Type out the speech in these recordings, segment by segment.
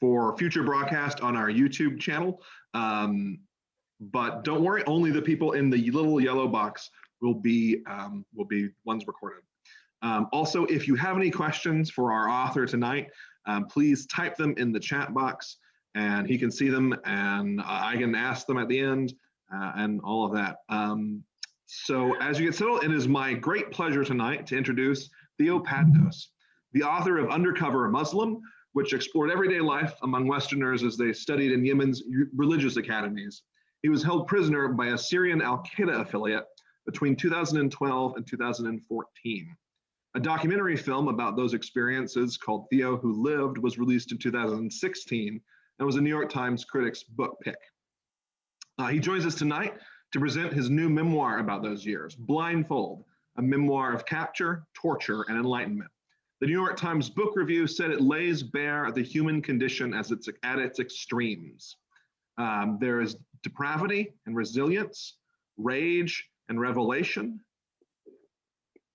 for future broadcast on our YouTube channel. But don't worry, only the people in the little yellow box will be ones recorded. Also, if you have any questions for our author tonight, please type them in the chat box and he can see them, and I can ask them at the end and all of that. So as you get settled, it is my great pleasure tonight to introduce Theo Padnos, the author of Undercover Muslim, which explored everyday life among Westerners as they studied in Yemen's religious academies. He was held prisoner by a Syrian Al-Qaeda affiliate between 2012 and 2014. A documentary film about those experiences called Theo Who Lived was released in 2016 and was a New York Times Critics Book Pick. He joins us tonight to present his new memoir about those years, Blindfold, a memoir of capture, torture, and enlightenment. The New York Times Book Review said it lays bare the human condition at its extremes. There is depravity and resilience, rage and revelation,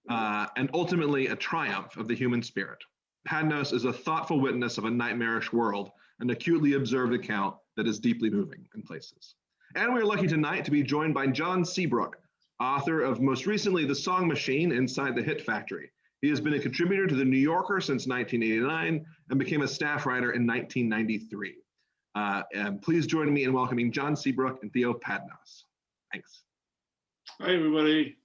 and ultimately a triumph of the human spirit. Padnos is a thoughtful witness of a nightmarish world, an acutely observed account that is deeply moving in places. And we're lucky tonight to be joined by John Seabrook, author of most recently The Song Machine Inside the Hit Factory. He has been a contributor to The New Yorker since 1989 and became a staff writer in 1993. And please join me in welcoming John Seabrook and Theo Padnos. Thanks. Hi, everybody.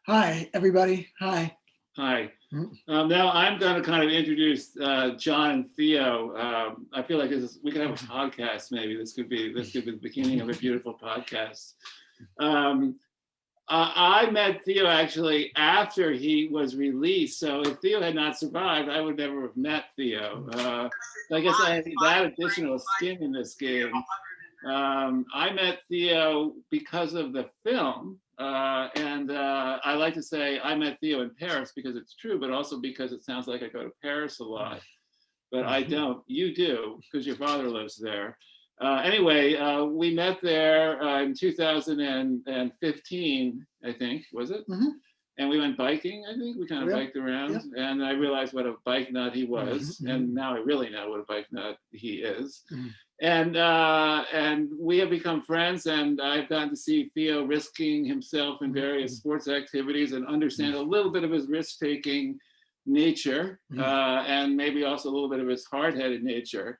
Hi, everybody. Hi. Hi. Now I'm going to kind of introduce John and Theo. I feel like we could have a podcast. Maybe this could be the beginning of a beautiful podcast. I met Theo actually after he was released. So if Theo had not survived, I would never have met Theo. I guess I had that additional skin in this game. I met Theo because of the film. And I like to say I met Theo in Paris because it's true, but also because it sounds like I go to Paris a lot. But I don't. You do, because your father lives there. Anyway, we met there in 2015, I think, was it? Mm-hmm. And we went biking, I think. We kind of biked around. Yeah. And I realized what a bike nut he was. Mm-hmm. And now I really know what a bike nut he is. Mm-hmm. And we have become friends, and I've gotten to see Theo risking himself in various sports activities and understand a little bit of his risk-taking nature, and maybe also a little bit of his hard-headed nature.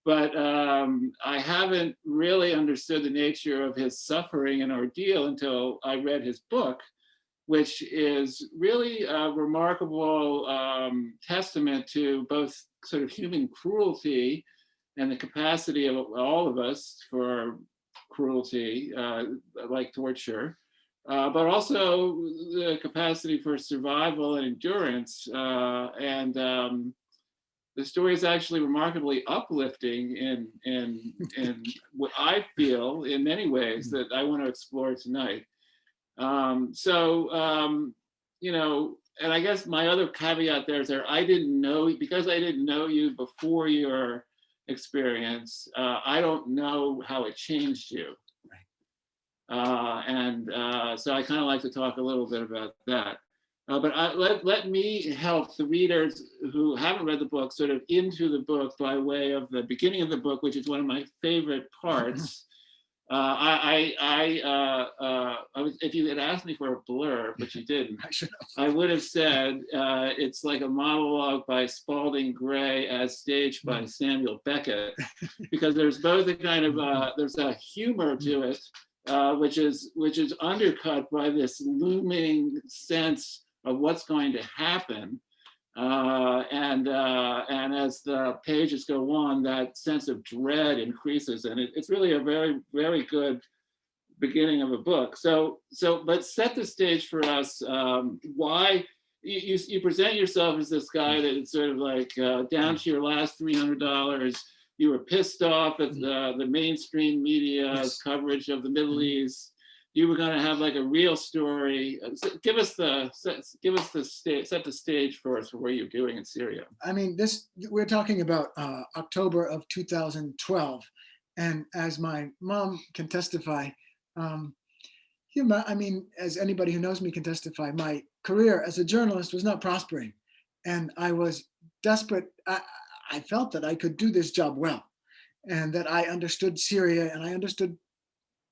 But I haven't really understood the nature of his suffering and ordeal until I read his book, which is really a remarkable testament to both sort of human cruelty and the capacity of all of us for cruelty, like torture, but also the capacity for survival and endurance. And the story is actually remarkably uplifting in what I feel in many ways that I want to explore tonight. You know, and I guess my other caveat there is because I didn't know you before your experience, I don't know how it changed you. So I kind of like to talk a little bit about that. But let me help the readers who haven't read the book sort of into the book by way of the beginning of the book, which is one of my favorite parts. If you had asked me for a blurb, but you didn't, I would have said it's like a monologue by Spalding Gray as staged by Samuel Beckett, because there's both a kind of there's a humor to it, which is undercut by this looming sense of what's going to happen. And as the pages go on, that sense of dread increases, and it's really a very, very good beginning of a book. But set the stage for us. Why you present yourself as this guy that is sort of like down to your last $300. You were pissed off at the mainstream media's coverage of the Middle East. You were going to have like a real story. Set the stage for us for what you're doing in Syria. I mean, we're talking about October of 2012, and as my mom can testify, I mean, as anybody who knows me can testify, my career as a journalist was not prospering, and I was desperate. I felt that I could do this job well, and that I understood Syria, and I understood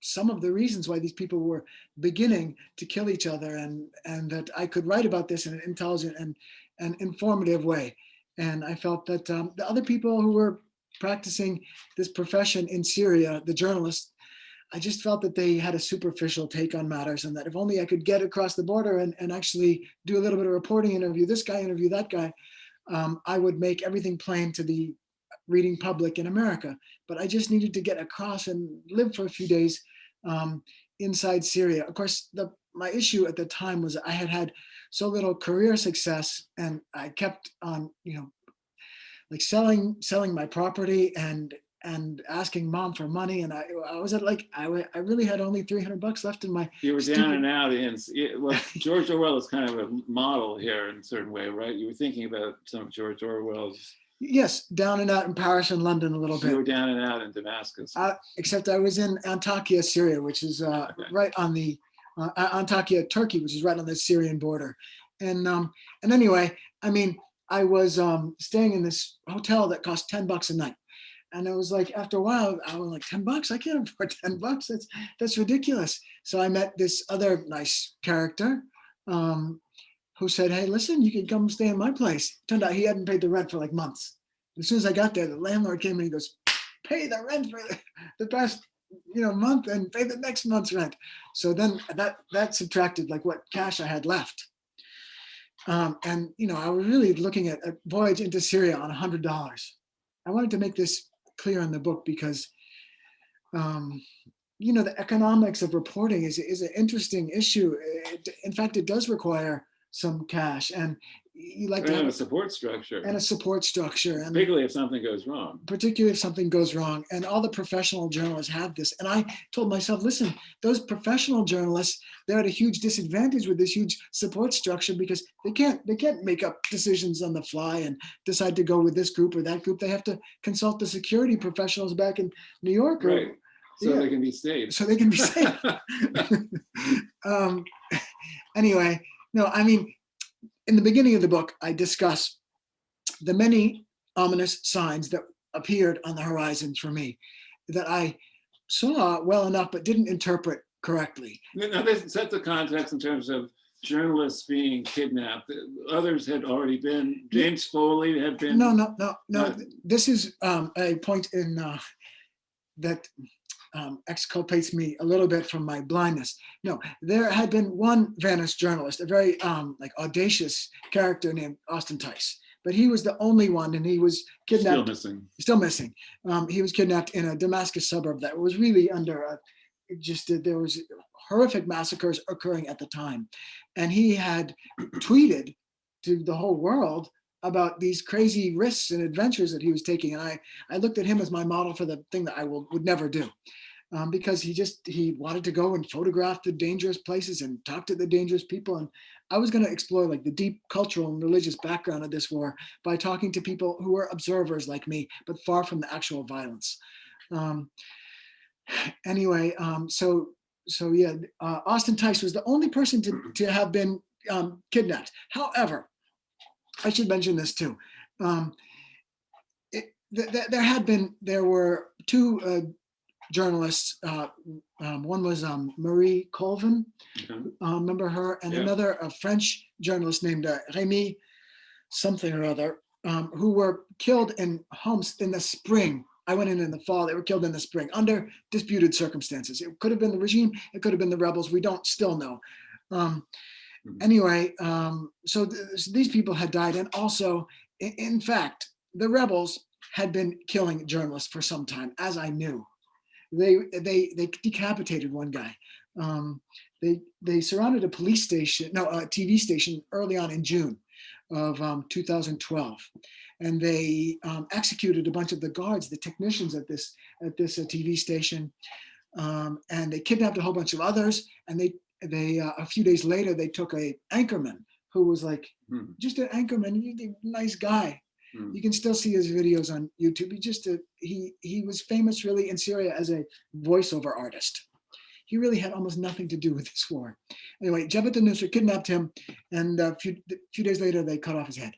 some of the reasons why these people were beginning to kill each other, and that I could write about this in an intelligent and informative way. And I felt that the other people who were practicing this profession in Syria, the journalists, I just felt that they had a superficial take on matters, and that if only I could get across the border and actually do a little bit of reporting, interview this guy, interview that guy, I would make everything plain to the reading public in America. But I just needed to get across and live for a few days inside Syria. Of course, my issue at the time was I had so little career success, and I kept on, like selling my property and asking mom for money, and I was at I really had only $300 left in my. You were down and out well, George Orwell is kind of a model here in a certain way, right? You were thinking about some of George Orwell's. Yes, down and out in Paris and London a little bit. You were down and out in Damascus. Except I was in Antakya, Syria, which is right on the Antakya, Turkey, which is right on the Syrian border. And anyway, I mean, I was staying in this hotel that cost $10 a night. And it was like, after a while, I was like, $10? I can't afford $10. That's ridiculous. So I met this other nice character who said, hey, listen, you can come stay in my place. Turned out he hadn't paid the rent for like months. As soon as I got there, the landlord came in and he goes, pay the rent for the past month and pay the next month's rent. So then that subtracted like what cash I had left. And I was really looking at a voyage into Syria on $100. I wanted to make this clear in the book because, the economics of reporting is an interesting issue. In fact, it does require some cash, and you like to have a support structure. And particularly if something goes wrong. And all the professional journalists have this. And I told myself, listen, those professional journalists, they're at a huge disadvantage with this huge support structure because they can't make up decisions on the fly and decide to go with this group or that group. They have to consult the security professionals back in New York. Right. They can be safe. Anyway, no, I mean, in the beginning of the book, I discuss the many ominous signs that appeared on the horizon for me that I saw well enough but didn't interpret correctly. Now, this set the context in terms of journalists being kidnapped. Others had already been. James Foley had been. No. This is a point in that exculpates me a little bit from my blindness. No, there had been one vanished journalist, a very audacious character named Austin Tice, but he was the only one, and he was kidnapped. Still missing. He was kidnapped in a Damascus suburb that was really under there was horrific massacres occurring at the time, and he had tweeted to the whole world about these crazy risks and adventures that he was taking. And I looked at him as my model for the thing that I would never do. Because he wanted to go and photograph the dangerous places and talk to the dangerous people. And I was going to explore like the deep cultural and religious background of this war by talking to people who were observers like me, but far from the actual violence. Anyway, Austin Tice was the only person to have been kidnapped. However, I should mention this too. There were two journalists. One was Marie Colvin, remember her, and another a French journalist named Rémi something or other, who were killed in Homs in the spring. I went in the fall. They were killed in the spring under disputed circumstances. It could have been the regime. It could have been the rebels. We don't still know. Anyway, so these people had died. And also, in fact, the rebels had been killing journalists for some time, as I knew. They decapitated one guy. They surrounded a TV station early on in June of 2012. And they executed a bunch of the guards, the technicians at this TV station. And they kidnapped a whole bunch of others. And they a few days later, they took a anchorman who was like just an anchorman, nice guy. You can still see his videos on YouTube. He was famous really in Syria as a voiceover artist. He really had almost nothing to do with this war. Anyway, Jabhat al-Nusra kidnapped him, and a few days later, they cut off his head.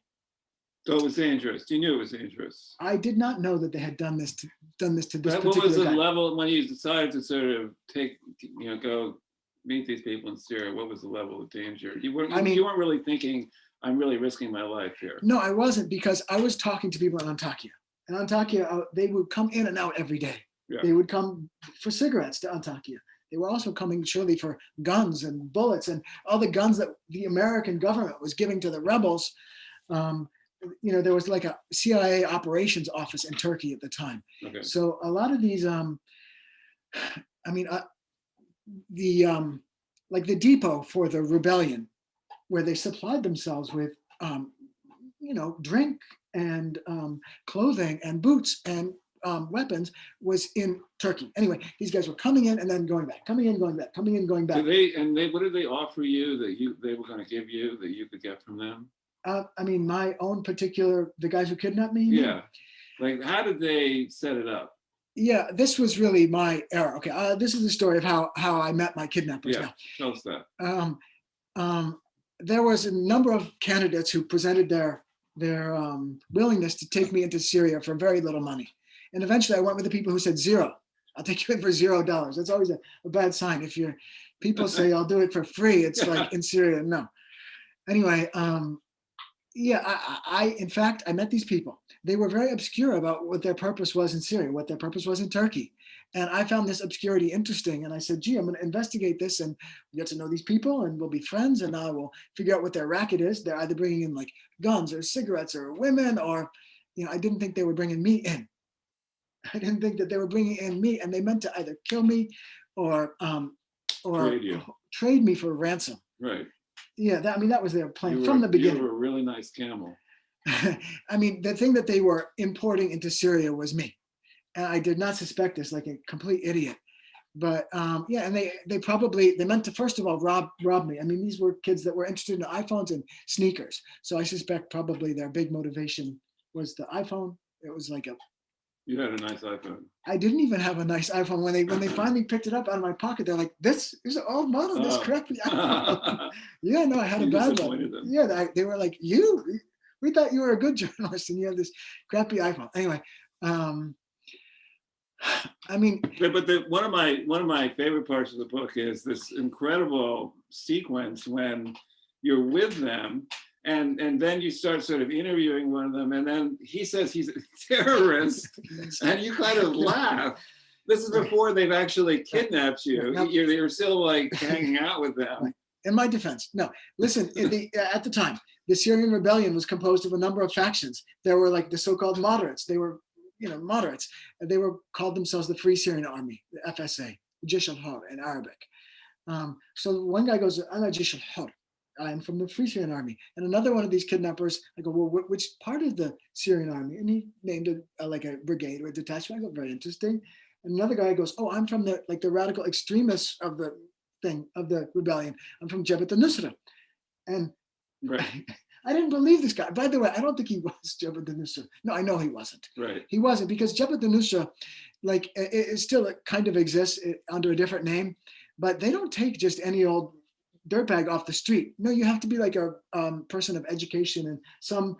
So it was dangerous. You knew it was dangerous. I did not know that they had done this to this particular What was the guy. level when you decided to sort of go meet these people in Syria? What was the level of danger? You weren't really thinking, I'm really risking my life here. No, I wasn't, because I was talking to people in Antakya. And Antakya, they would come in and out every day. Yeah. They would come for cigarettes to Antakya. They were also coming surely for guns and bullets and all the guns that the American government was giving to the rebels. There was like a CIA operations office in Turkey at the time. Okay. So a lot of these, like the depot for the rebellion, where they supplied themselves with, drink and clothing and boots and weapons, was in Turkey. Anyway, these guys were coming in and then going back, coming in, going back, coming in, going back. What did they offer you that they were going to give you that you could get from them? My own particular, the guys who kidnapped me? Yeah. Like, how did they set it up? Yeah, this was really my era. Okay, this is the story of how I met my kidnappers. Yeah, tell us that. There was a number of candidates who presented their willingness to take me into Syria for very little money. And eventually I went with the people who said zero. I'll take you in for $0. That's always a bad sign. If people say I'll do it for free, it's like in Syria, no. Anyway, in fact, I met these people. They were very obscure about what their purpose was in Syria, what their purpose was in Turkey. And I found this obscurity interesting. And I said, gee, I'm going to investigate this and get to know these people and we'll be friends. And I will figure out what their racket is. They're either bringing in like guns or cigarettes or women, or, I didn't think they were bringing me in. I didn't think that they were bringing in me, and they meant to either kill me or trade me for ransom. Right. Yeah, that was their plan from the beginning. You were a really nice camel. The thing that they were importing into Syria was me. And I did not suspect this, like a complete idiot. But and they meant to, first of all, rob me. These were kids that were interested in iPhones and sneakers. So I suspect probably their big motivation was the iPhone. It was like You had a nice iPhone. I didn't even have a nice iPhone. When they finally picked it up out of my pocket, they're like, "This is an old model. This crappy iPhone." Yeah, no, I had a bad one. Yeah, they were like, we thought you were a good journalist, and you have this crappy iPhone. Anyway, but one of my favorite parts of the book is this incredible sequence when you're with them. And then you start sort of interviewing one of them, and then he says he's a terrorist, and you kind of laugh. This is before they've actually kidnapped you. You're still like hanging out with them. In my defense, no. Listen, at the time, the Syrian rebellion was composed of a number of factions. There were like the so-called moderates. They were, moderates. They were called themselves the Free Syrian Army, the FSA, Jish al-Hor in Arabic. So one guy goes, "Ana Jish al-Hor. I'm from the Free Syrian Army." And another one of these kidnappers, I go, "Well, which part of the Syrian Army?" And he named it like a brigade or a detachment. I go, "Very interesting." And another guy goes, "Oh, I'm from the radical extremists of the rebellion. I'm from Jabhat al-Nusra." And right. I didn't believe this guy. By the way, I don't think he was Jabhat al-Nusra. No, I know he wasn't. Right. He wasn't, because Jabhat al-Nusra, it still kind of exists under a different name, but they don't take just any old dirtbag off the street. No, you have to be like a person of education and some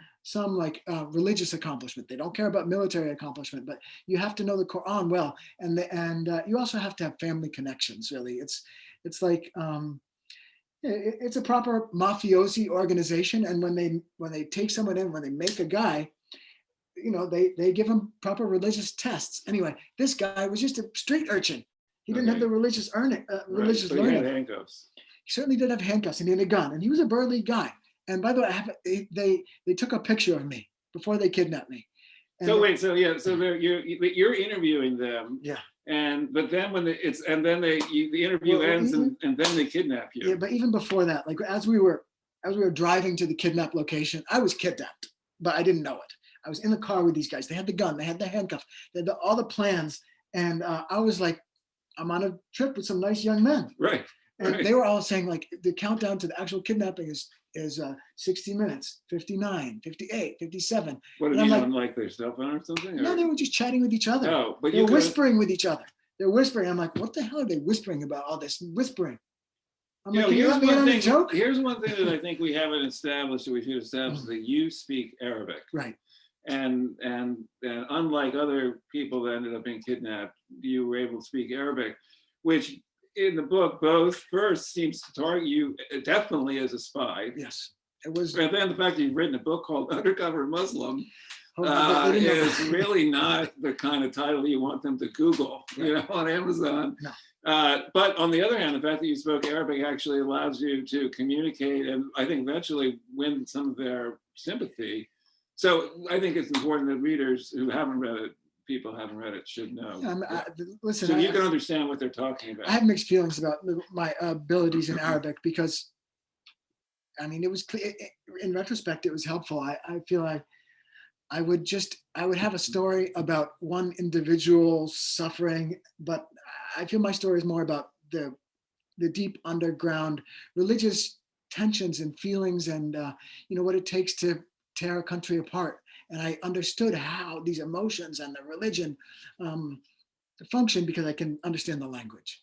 religious accomplishment. They don't care about military accomplishment, but you have to know the Quran well, and you also have to have family connections. Really, it's like it's a proper mafiosi organization. And when they take someone in, when they make a guy, they give him proper religious tests. Anyway, this guy was just a street urchin. He didn't have the religious learning. He had handcuffs. He certainly did have handcuffs, and he had a gun, and he was a burly guy. And by the way, they took a picture of me before they kidnapped me. And so you're interviewing them. Yeah. But then the interview ends, and then they kidnap you. Yeah, but even before that, like as we were driving to the kidnap location, I was kidnapped, but I didn't know it. I was in the car with these guys. They had the gun, they had the handcuff, they had all the plans, and I was like, I'm on a trip with some nice young men. Right. And they were all saying like the countdown to the actual kidnapping is 60 minutes, 59, 58, 57. What did you mean, like their cell phone or something? No, they were just chatting with each other. Oh, but they were whispering with each other. They're whispering. I'm like, what the hell are they whispering about? All this whispering. I'm like, can you let me in on a joke? Here's one thing that I think we haven't established, or we should establish, that you speak Arabic. Right. And unlike other people that ended up being kidnapped, you were able to speak Arabic, which in the book both first seems to target you definitely as a spy. Yes, it was. And then the fact that you've written a book called Undercover Muslim is really not the kind of title you want them to Google, on Amazon. No. But on the other hand, the fact that you spoke Arabic actually allows you to communicate and I think eventually win some of their sympathy. So I think it's important that readers who haven't read it, people who haven't read it, should know. Listen, so you can understand what they're talking about. I have mixed feelings about my abilities in Arabic because, I mean, it was clear, in retrospect, it was helpful. I feel like I would have a story about one individual suffering, but I feel my story is more about the deep underground religious tensions and feelings and, what it takes to tear a country apart. And I understood how these emotions and the religion function because I can understand the language.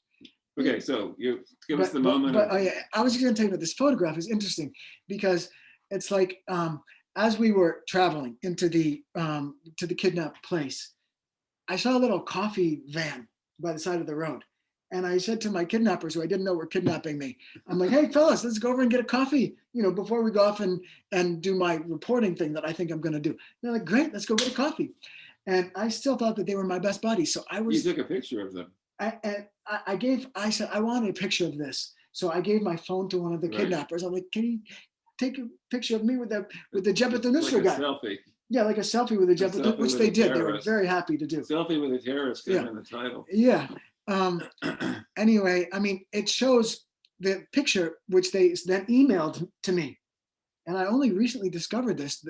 Okay, so you give us the moment. I was just going to tell you that this photograph is interesting because it's like as we were traveling into the to the kidnapped place, I saw a little coffee van by the side of the road. And I said to my kidnappers, who I didn't know were kidnapping me, I'm like, hey, fellas, let's go over and get a coffee, before we go off and do my reporting thing that I think I'm going to do. And they're like, great, let's go get a coffee. And I still thought that they were my best buddies. So I was. You took a picture of them. I said, I wanted a picture of this. So I gave my phone to one of the kidnappers. I'm like, can you take a picture of me with the Jabhat al-Nusra guy? Selfie. Yeah, like a selfie with a Jabhat, which they did. They were very happy to do. Selfie with a terrorist in the title. Yeah. Anyway, I mean, it shows the picture, which they then emailed to me. And I only recently discovered this,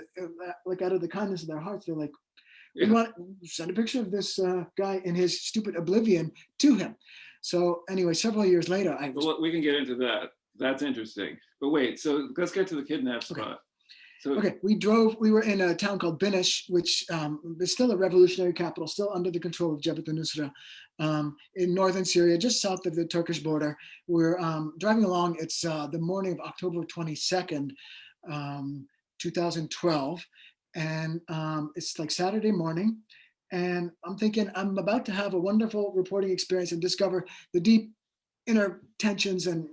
like out of the kindness of their hearts. They're like, we want to send a picture of this guy in his stupid oblivion to him. So anyway, several years later, Well, we can get into that. That's interesting. But wait, so let's get to the kidnap spot. So, we were in a town called Binish, which is still a revolutionary capital, still under the control of Jabhat al-Nusra, in northern Syria, just south of the Turkish border. We're driving along. It's the morning of October 22nd, 2012. And it's like Saturday morning. And I'm thinking I'm about to have a wonderful reporting experience and discover the deep inner tensions and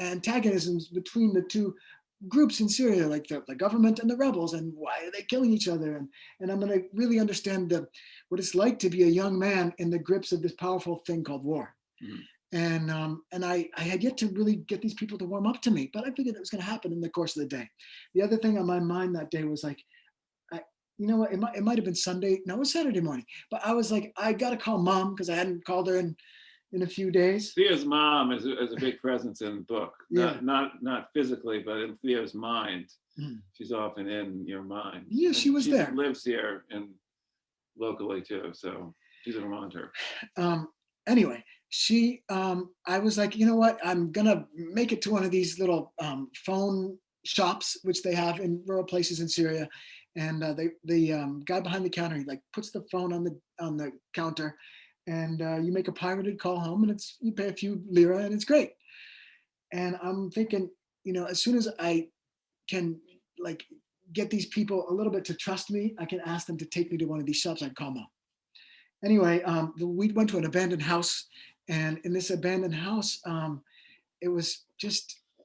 antagonisms between the two groups in Syria, like the government and the rebels, and why are they killing each other? And I'm going to really understand what it's like to be a young man in the grips of this powerful thing called war. Mm-hmm. And I had yet to really get these people to warm up to me, but I figured it was going to happen in the course of the day. The other thing on my mind that day was like, you know what, it might have been Sunday. No, it was Saturday morning. But I was like, I got to call mom because I hadn't called her in a few days. Theo's mom is a big presence in the book. Not physically, but in Theo's mind. Mm. She's often in your mind. Yeah, she was there. She lives here and locally too, so she's around her. Anyway, I was like, you know what? I'm gonna make it to one of these little phone shops, which they have in rural places in Syria. And the guy behind the counter, he like puts the phone on the counter. And you make a pirated call home, and you pay a few lira, and it's great. And I'm thinking, as soon as I can like get these people a little bit to trust me, I can ask them to take me to one of these shops. I'd call mom. Anyway, we went to an abandoned house, and in this abandoned house, it was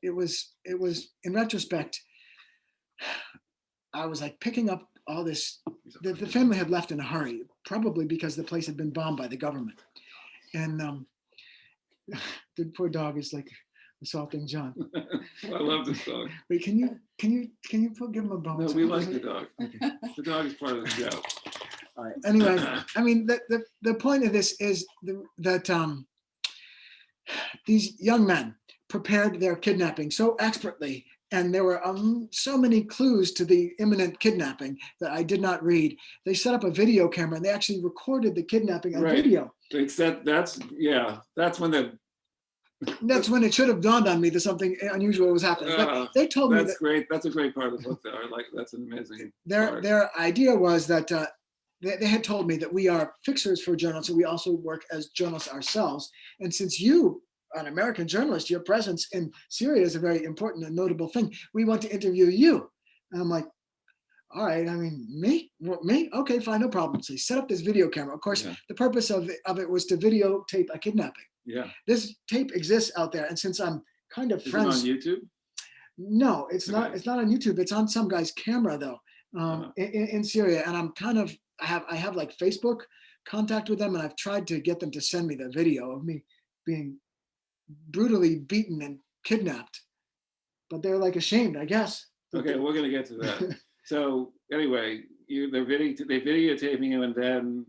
in retrospect, I was like picking up all this. The family had left in a hurry, probably because the place had been bombed by the government. And the poor dog is like assaulting John. I love this dog. Wait, can you give him a bone? No, we like the dog. Okay. The dog is part of the show. All right. Anyway, I mean, the point of this is that these young men prepared their kidnapping so expertly. And there were so many clues to the imminent kidnapping that I did not read. They set up a video camera and they actually recorded the kidnapping on video. That's when That's when it should have dawned on me that something unusual was happening. But they told me that's great. That's a great part of the book. That's an amazing. Their idea was that they had told me that we are fixers for journalists, and we also work as journalists ourselves. And since you an American journalist. Your presence in Syria is a very important and notable thing. We want to interview you. And I'm like, all right, I mean, me? Okay, fine, no problem. So he set up this video camera. Of course, the purpose of it was to videotape a kidnapping. Yeah. This tape exists out there. And since I'm kind of friends. Is it on YouTube? No, it's not. It's not on YouTube. It's on some guy's camera though, in Syria. And I'm kind of, I have like Facebook contact with them, and I've tried to get them to send me the video of me being brutally beaten and kidnapped, but they're like ashamed, I guess. Okay, we're gonna get to that. So anyway, they're videotaping you, and then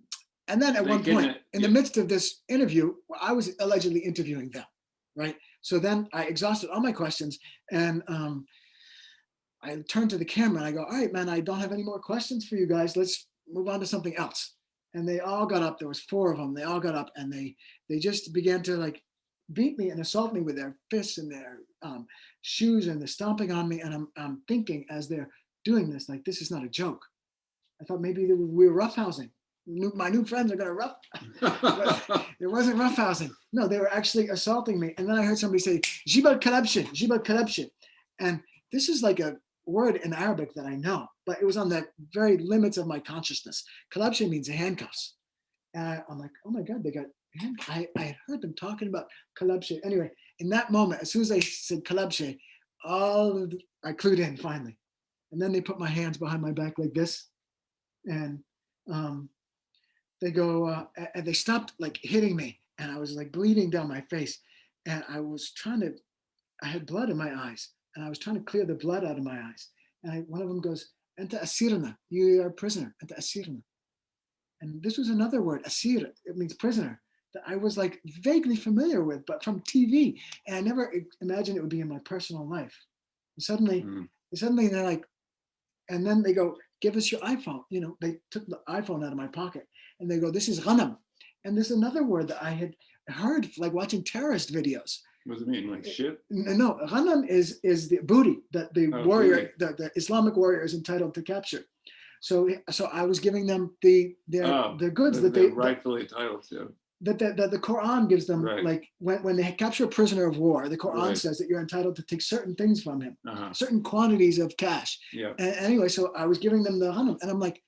at one point, in the midst of this interview, I was allegedly interviewing them, right? So then I exhausted all my questions, and I turned to the camera and I go, all right, man, I don't have any more questions for you guys. Let's move on to something else. And they all got up. There was 4 of them. They all got up, and they just began to like beat me and assault me with their fists and their shoes, and they're stomping on me. And I'm thinking as they're doing this, like, this is not a joke. I thought maybe we were roughhousing. My new friends are gonna rough. But it wasn't roughhousing. No, they were actually assaulting me. And then I heard somebody say, "Jibal corruption, Jibal corruption," and this is like a word in Arabic that I know, but it was on the very limits of my consciousness. Corruption means handcuffs. And I'm like, oh my God, they got handcuffs. I had heard them talking about corruption. Anyway, in that moment, as soon as I said corruption, I clued in finally. And then they put my hands behind my back like this, and they go, and they stopped like hitting me, and I was like bleeding down my face, and I had blood in my eyes, and I was trying to clear the blood out of my eyes. And one of them goes, "Anta asirna, you are a prisoner, anta asirna." And this was another word, asir, it means prisoner, that I was like vaguely familiar with, but from TV. And I never imagined it would be in my personal life. And suddenly they're like, and then they go, "Give us your iPhone." You know, they took the iPhone out of my pocket, and they go, "This is ghanam." And there's another word that I had heard, like watching terrorist videos. What does it mean, like shit? No, ghanam is the booty that the warrior, booty. the Islamic warrior is entitled to capture. So I was giving them their goods that they rightfully entitled to. That the Quran gives them, right. Like when they capture a prisoner of war, the Quran says that you're entitled to take certain things from him, certain quantities of cash. Yeah. And anyway, so I was giving them the ghanam, and I'm like,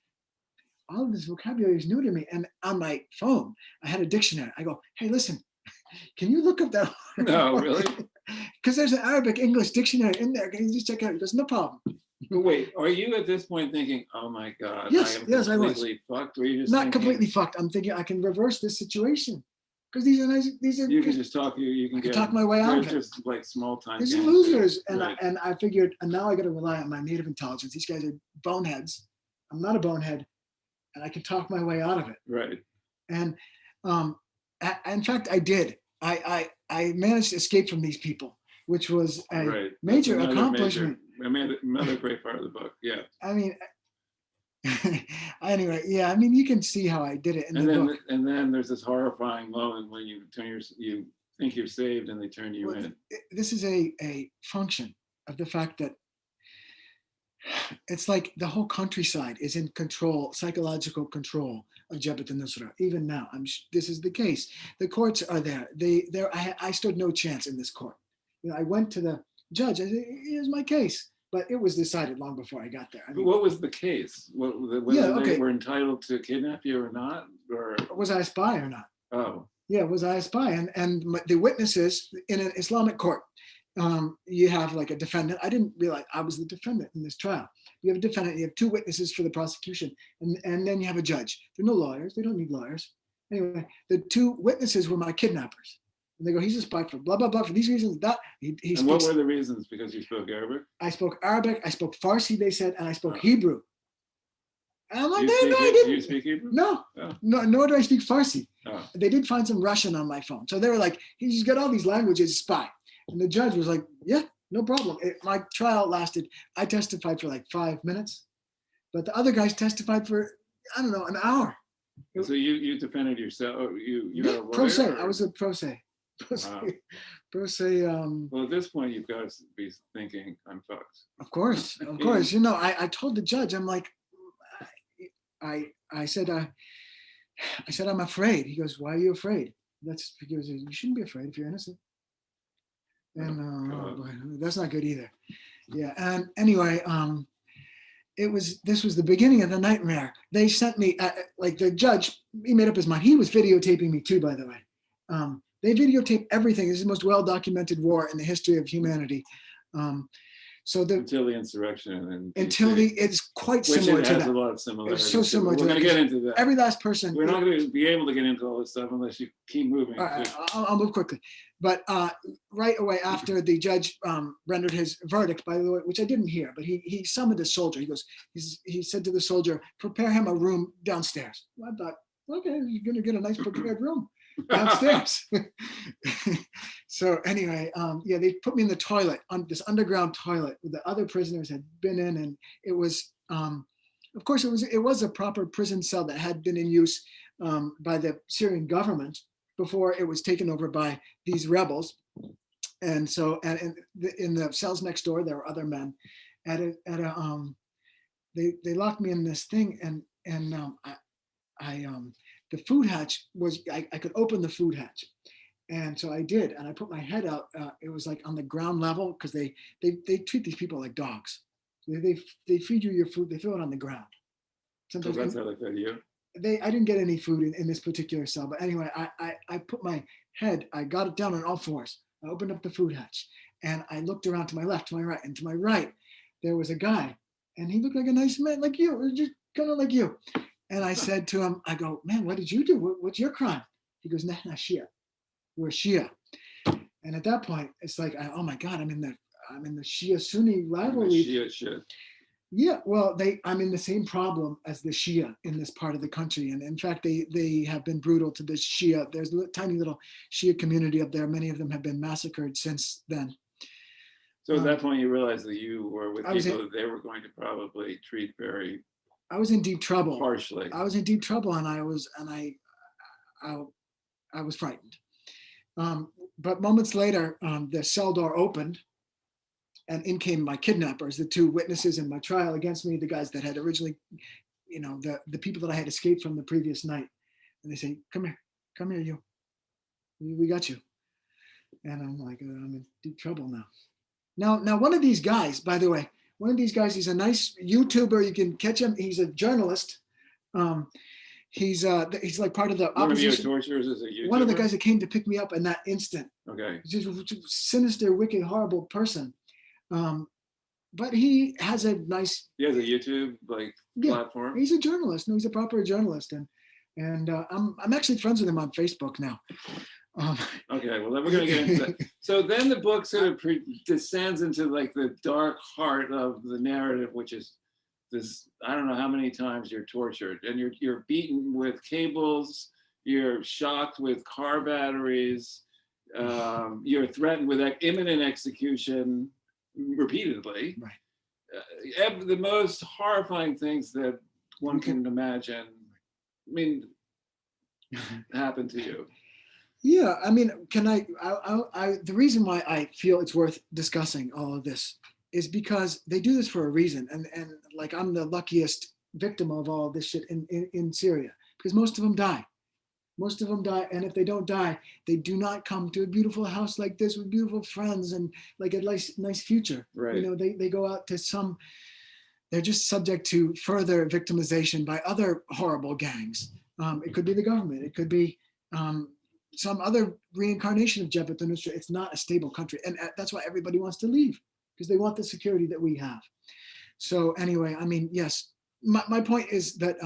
all of this vocabulary is new to me. And on my phone, I had a dictionary. I go, "Hey, listen, can you look up that word?" No, really? Because there's an Arabic English dictionary in there. Can you just check it out? He goes, "No problem." Wait, are you at this point thinking, "Oh my God, yes, I am I completely was. fucked"? Or are you just not completely fucked? I'm thinking I can reverse this situation. Because these are you can just talk. You can talk my way out of it. Just like small time. These are losers, and right. I figured, and now I got to rely on my native intelligence. These guys are boneheads. I'm not a bonehead, and I can talk my way out of it. Right. And in fact, I did. I managed to escape from these people, which was a major accomplishment. Another great part of the book. Yeah. I mean. Anyway, yeah, I mean, you can see how I did it in the book. And then there's this horrifying moment when you think you're saved and they turn you in. This is a function of the fact that it's like the whole countryside is in control, psychological control of Jabhat al-Nusra. Even now, this is the case. The courts are there. I stood no chance in this court. You know, I went to the judge. I said, "Here's my case." But it was decided long before I got there. I mean, what was the case? Whether they were entitled to kidnap you or not? Or was I a spy or not? Oh. Yeah, was I a spy? And the witnesses in an Islamic court, you have like a defendant. I didn't realize I was the defendant in this trial. You have a defendant, you have 2 witnesses for the prosecution, and then you have a judge. There are no lawyers. They don't need lawyers. Anyway, the 2 witnesses were my kidnappers. And they go, "He's a spy for blah, blah, blah, for these reasons, that." And what were the reasons? Because you spoke Arabic? I spoke Arabic, I spoke Farsi, they said, and I spoke Hebrew. And I'm like, do you speak Hebrew? No, nor do I speak Farsi. Oh. They did find some Russian on my phone. So they were like, "He's got all these languages, spy." And the judge was like, "Yeah, no problem." My trial lasted, I testified for like 5 minutes, but the other guys testified for, I don't know, an hour. So you defended yourself, you had a lawyer? Pro se, I was a pro se. Pro se. Well, at this point, you've got to be thinking, "I'm fucked." Of course. You know, I told the judge, I'm like, I said, "I'm afraid." He goes, "Why are you afraid?" He goes, "You shouldn't be afraid if you're innocent." And that's not good either. Yeah. And anyway, this was the beginning of the nightmare. They sent me, like the judge, he made up his mind. He was videotaping me too, by the way. They videotape everything. This is the most well-documented war in the history of humanity. Until the insurrection, and it's quite similar to that. Has a lot of similarities. It's so similar to that. We're going to get into that. Every last person. We're not going to be able to get into all this stuff unless you keep moving. I'll move quickly. But right away after the judge rendered his verdict, by the way, which I didn't hear, but he summoned a soldier. He said to the soldier, prepare him a room downstairs. Well, I thought, okay, you're going to get a nice prepared room downstairs. So anyway, they put me in the toilet, on this underground toilet where the other prisoners had been in, and it was, of course, it was a proper prison cell that had been in use by the Syrian government before it was taken over by these rebels. And so, in the cells next door, there were other men. They locked me in this thing, and the food hatch was, I could open the food hatch. And so I did, and I put my head out. It was like on the ground level, because they treat these people like dogs. They feed you your food, they throw it on the ground. Sometimes that's how they fed you? I didn't get any food in this particular cell, but anyway, I put my head, I got it down on all fours. I opened up the food hatch, and I looked around to my left, to my right, and to my right, there was a guy, and he looked like a nice man, like you, just kind of like you. And I said to him, I go, man, what did you do? What's your crime? He goes, nah, Shia. We're Shia. And at that point, it's like, oh my God, I'm in the Shia-Sunni rivalry. Shia shit. Yeah, well, I'm in the same problem as the Shia in this part of the country. And in fact, they have been brutal to the Shia. There's a tiny little Shia community up there. Many of them have been massacred since then. So at that point, you realized that you were with people that they were going to probably treat very I was in deep trouble. Harshly. I was in deep trouble, and I was frightened. But moments later, the cell door opened, and in came my kidnappers, the two witnesses in my trial against me, the guys that had originally, the people that I had escaped from the previous night. And they say, come here, you. We got you. And I'm like, I'm in deep trouble now. Now, one of these guys, by the way, he's a nice YouTuber. You can catch him. He's a journalist. He's like part of the opposition. One of your torturers is a YouTuber? One of the guys that came to pick me up in that instant. Okay. He's just a sinister, wicked, horrible person. But he has a nice. He has a YouTube platform. He's a journalist. No, he's a proper journalist, and I'm actually friends with him on Facebook now. Okay, well then we're gonna get into that. So then the book sort of descends into like the dark heart of the narrative, which is this. I don't know how many times you're tortured, and you're beaten with cables. You're shocked with car batteries. You're threatened with imminent execution repeatedly. Right. The most horrifying things that one can imagine. I mean, happened to you. Yeah, I mean, the reason why I feel it's worth discussing all of this is because they do this for a reason. And like, I'm the luckiest victim of all of this shit in Syria, because most of them die. Most of them die. And if they don't die, they do not come to a beautiful house like this with beautiful friends and like a nice future. Right. They go out to they're just subject to further victimization by other horrible gangs. It could be the government. It could be some other reincarnation of Jabhat al-Nusra. It's not a stable country. And that's why everybody wants to leave, because they want the security that we have. So anyway, I mean, yes, my point is that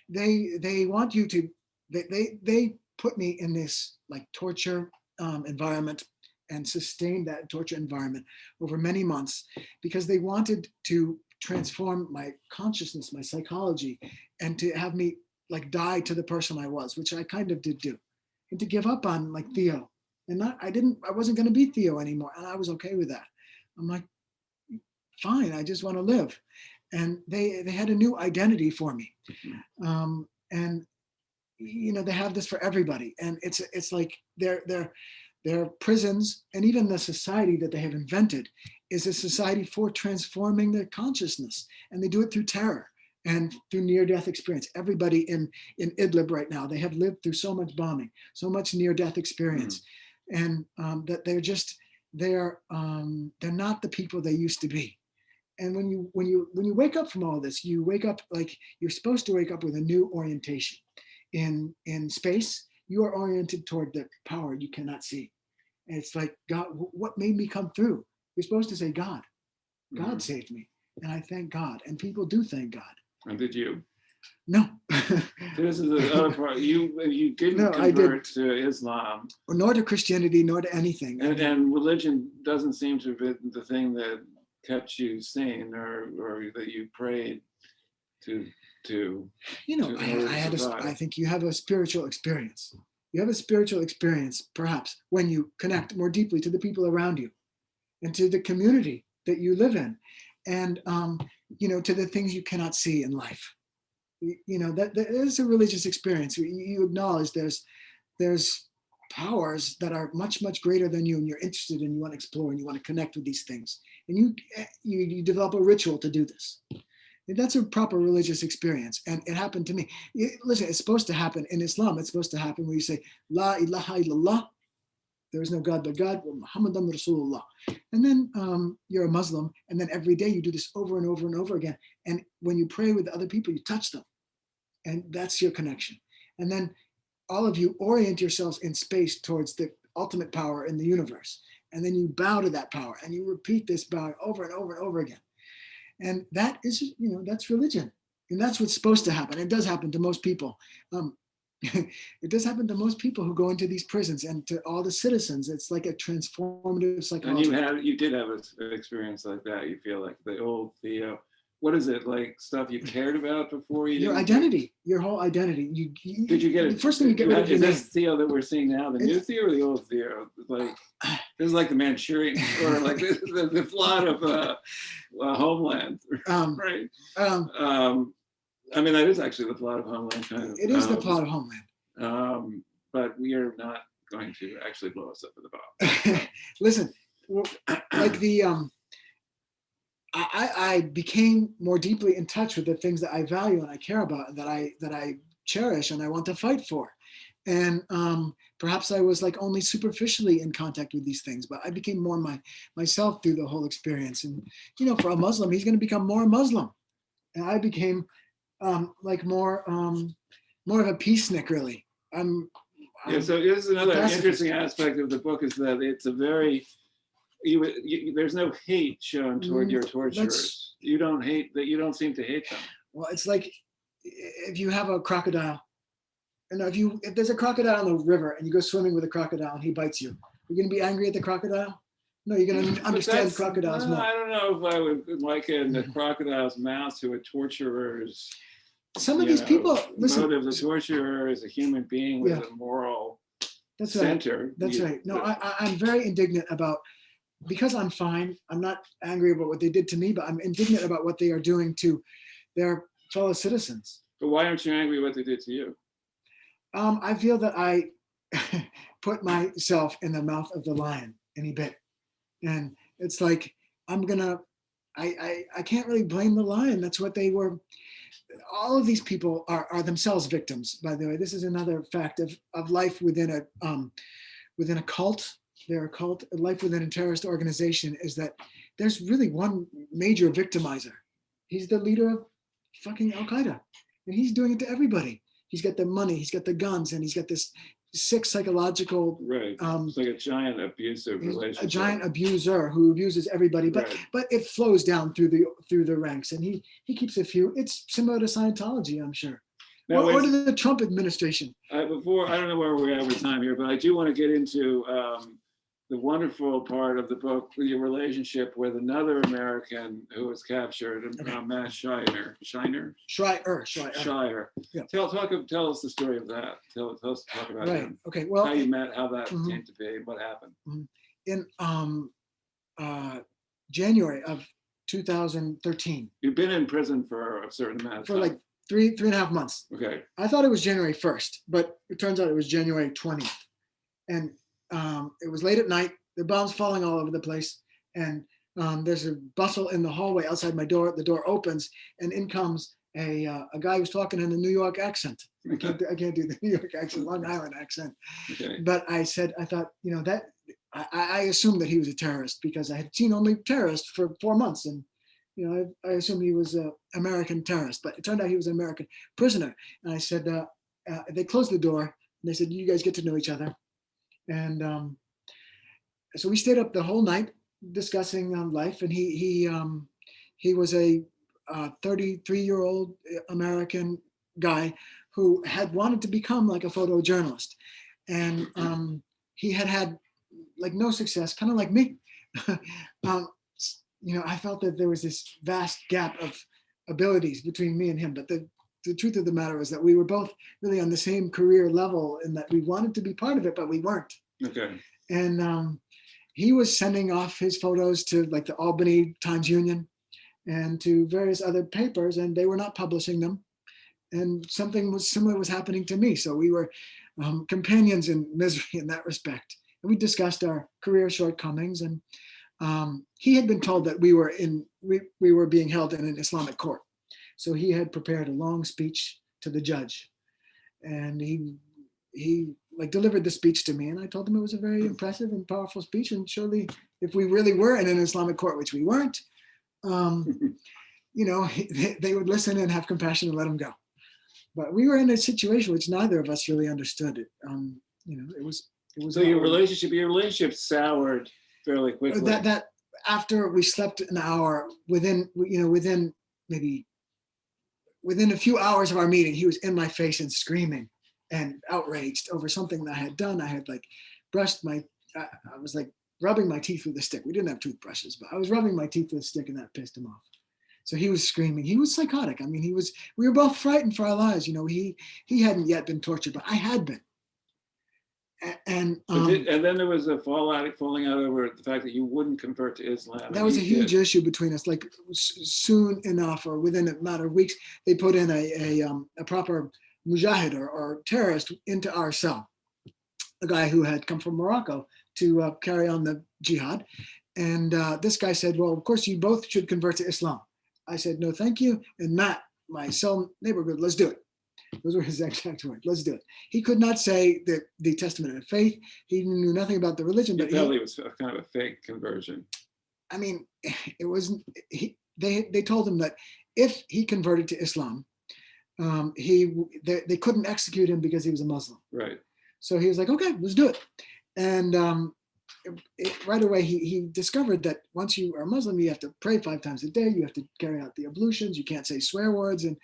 they want you to, they put me in this like torture environment and sustained that torture environment over many months, because they wanted to transform my consciousness, my psychology, and to have me like die to the person I was, which I kind of did do, and to give up on like Theo. And I wasn't going to be Theo anymore. And I was okay with that. I'm like, fine, I just want to live. And they had a new identity for me. And, they have this for everybody. And it's like their prisons, and even the society that they have invented is a society for transforming their consciousness. And they do it through terror. and through near-death experience. Everybody in Idlib right now, they have lived through so much bombing, so much near-death experience, and that they're not the people they used to be. And when you wake up from all this, you wake up like you're supposed to wake up with a new orientation. In space, you are oriented toward the power you cannot see. And it's like, God, what made me come through? You're supposed to say, God saved me, and I thank God, and people do thank God. And did you? No. This is the other part. You didn't convert to Islam, nor to Christianity, nor to anything. And religion doesn't seem to be the thing that kept you sane, or that you prayed to. I think you have a spiritual experience. You have a spiritual experience, perhaps, when you connect more deeply to the people around you, and to the community that you live in, and to the things you cannot see in life. That is a religious experience. You acknowledge there's powers that are much, much greater than you, and you're interested, and you want to explore, and you want to connect with these things, and you develop a ritual to do this. That's a proper religious experience, and it happened to me. Listen, it's supposed to happen in Islam. It's supposed to happen where you say La ilaha illallah, there is no God but God, Muhammadan Rasulullah. And then you're a Muslim, and then every day you do this over and over and over again. And when you pray with other people, you touch them, and that's your connection. And then all of you orient yourselves in space towards the ultimate power in the universe. And then you bow to that power, and you repeat this bowing over and over and over again. And that is, that's religion. And that's what's supposed to happen. It does happen to most people. It does happen to most people who go into these prisons, and to all the citizens. It's like a transformative psychology. And you did have an experience like that. You feel like the old Theo. What is it, like stuff you cared about before you? Your identity, your whole identity. Did you get it? The first thing you get rid of is this Theo that we're seeing now, the new Theo or the old Theo? Like this is like the Manchurian, or like the plot of Homeland, right? I mean, that is actually the plot of Homeland, kind of. It is the plot of Homeland. But we are not going to actually blow us up at the bomb. Listen, like I became more deeply in touch with the things that I value and I care about, and that I cherish and I want to fight for. And perhaps I was like only superficially in contact with these things, but I became more myself through the whole experience. And for a Muslim, he's going to become more Muslim, and I became like more of a peacenik, really. So here's another interesting aspect of the book, is that it's a very there's no hate shown toward your torturers. You don't hate that. You don't seem to hate them. Well, it's like if you have a crocodile, and if there's a crocodile in the river and you go swimming with a crocodile and he bites you, you're going to be angry at the crocodile? No, you're going to understand crocodiles more. I don't know if I would liken the crocodile's mouth to a torturer's. Some of these people, listen. Motive. The torturer is a human being with a moral center. Right. That's right. No, I'm very indignant about, because I'm fine. I'm not angry about what they did to me, but I'm indignant about what they are doing to their fellow citizens. But why aren't you angry what they did to you? I feel that I put myself in the mouth of the lion and he bit. And it's like, I can't really blame the lion. That's what they were. All of these people are themselves victims, by the way. This is another fact of life within a cult. They're a cult. Life within a terrorist organization is that there's really one major victimizer. He's the leader of fucking Al-Qaeda, and he's doing it to everybody. He's got the money, he's got the guns, and he's got this sick psychological. Right. It's like a giant abusive relationship. A giant abuser who abuses everybody, but it flows down through the ranks, and he keeps a few. It's similar to Scientology, I'm sure. Now, or to the Trump administration. I don't know where we're at with time here, but I do want to get into the wonderful part of the book, your relationship with another American who was captured, Matt Schreier. Yeah. Tell us the story of that. Tell us, talk about him. Okay. Well, how you met, how that came to be, what happened. In January of 2013. You've been in prison for a certain amount of time. For like three and a half months. Okay. I thought it was January 1st, but it turns out it was January 20th. And it was late at night, the bombs falling all over the place. And there's a bustle in the hallway outside my door. The door opens and in comes a guy who was talking in a New York accent. I can't do the New York accent, Long Island accent. Okay. But I thought, that I assumed that he was a terrorist because I had seen only terrorists for 4 months. And, I assumed he was an American terrorist, but it turned out he was an American prisoner. And I said, they closed the door and they said, you guys get to know each other. And so we stayed up the whole night discussing life. And he was a 33-year-old American guy who had wanted to become like a photojournalist. And he had like no success, kind of like me. I felt that there was this vast gap of abilities between me and him. But the truth of the matter is that we were both really on the same career level in that we wanted to be part of it, but we weren't. Okay. And he was sending off his photos to like the Albany Times-Union and to various other papers, and they were not publishing them. And something similar was happening to me. So we were companions in misery in that respect. And we discussed our career shortcomings. And he had been told that we were being held in an Islamic court. So he had prepared a long speech to the judge. And he like delivered the speech to me. And I told him it was a very impressive and powerful speech. And surely if we really were in an Islamic court, which we weren't, they would listen and have compassion and let him go. But we were in a situation which neither of us really understood. It was. So your relationship soured fairly quickly. That after we slept an hour, within a few hours of our meeting, he was in my face and screaming and outraged over something that I had done. I had like brushed I was like rubbing my teeth with a stick. We didn't have toothbrushes, but I was rubbing my teeth with a stick and that pissed him off. So he was screaming. He was psychotic. I mean, we were both frightened for our lives. He hadn't yet been tortured, but I had been. And then there was a falling out over the fact that you wouldn't convert to Islam. That was a huge issue between us. Like soon enough, or within a matter of weeks, they put in a proper mujahid or terrorist into our cell, a guy who had come from Morocco to carry on the jihad. And this guy said, well, of course, you both should convert to Islam. I said, no, thank you. And Matt, my cell neighborhood, let's do it. Those were his exact words. Let's do it. He could not say the Testament of Faith. He knew nothing about the religion. But it was kind of a fake conversion. I mean, it wasn't. They told him that if he converted to Islam, they couldn't execute him because he was a Muslim. Right. So he was like, okay, let's do it. And right away, he discovered that once you are Muslim, you have to pray 5 times a day. You have to carry out the ablutions. You can't say swear words. And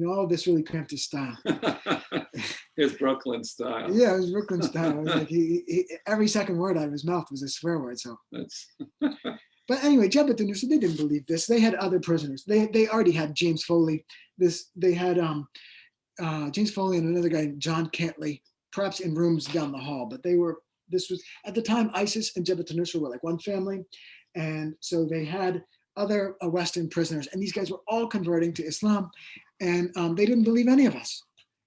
all of this really cramped his style. His Brooklyn style. Yeah, it was Brooklyn style. It was like he every second word out of his mouth was a swear word. So that's. But anyway, Jabhat al-Nusra, they didn't believe this. They had other prisoners. They already had James Foley. They had James Foley and another guy, John Cantley, perhaps in rooms down the hall. But this was at the time ISIS and Jabhat al-Nusra were like one family, and so they had other Western prisoners, and these guys were all converting to Islam. And they didn't believe any of us.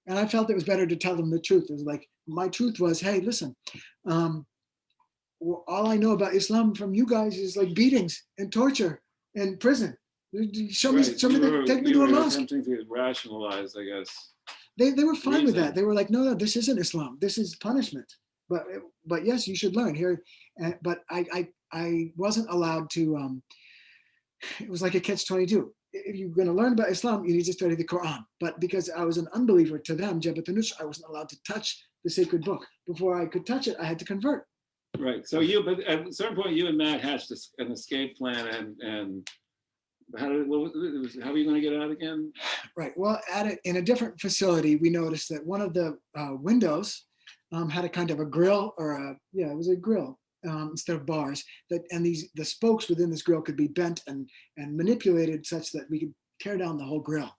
And I felt it was better to tell them the truth. It was like, my truth was, hey, listen, all I know about Islam from you guys is like beatings and torture and prison. Show me, take me to a mosque. Something to rationalize, I guess. They were fine with that. They were like, no, this isn't Islam. This is punishment. But yes, you should learn here. But I wasn't allowed to, it was like a catch-22. If you're going to learn about Islam, you need to study the Quran. But because I was an unbeliever to them, Jabhat al-Nusra, I wasn't allowed to touch the sacred book. Before I could touch it, I had to convert. Right. So but at a certain point, you and Matt hatched an escape plan, and how are you going to get out again? Right. Well, in a different facility, we noticed that one of the windows had a kind of a grill, it was a grill. Instead of bars, and the spokes within this grill could be bent and manipulated such that we could tear down the whole grill.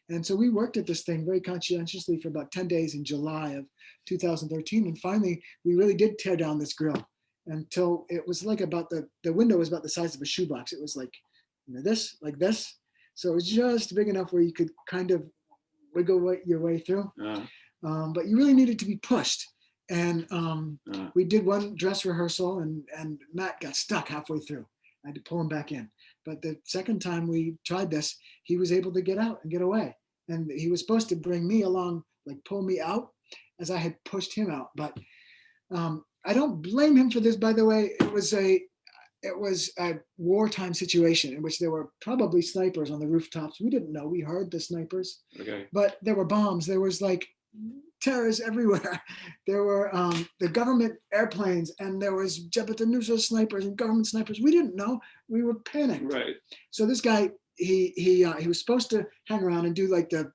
And so we worked at this thing very conscientiously for about 10 days in July of 2013. And finally, we really did tear down this grill until it was like about the window was about the size of a shoebox. It was like, this, like this. So it was just big enough where you could kind of wiggle your way through. But you really needed to be pushed. And we did one dress rehearsal and Matt got stuck halfway through. I had to pull him back in. But the second time we tried this, he was able to get out and get away. and he was supposed to bring me along, like pull me out, as I had pushed him out. But I don't blame him for this, by the way. It was a wartime situation in which there were probably snipers on the rooftops. We didn't know. We heard the snipers, but there were bombs. There was like terrorists everywhere. There were the government airplanes, and there was Jabhat al-Nusra snipers and government snipers. We didn't know. We were panicked. Right. So this guy, he was supposed to hang around and do like the,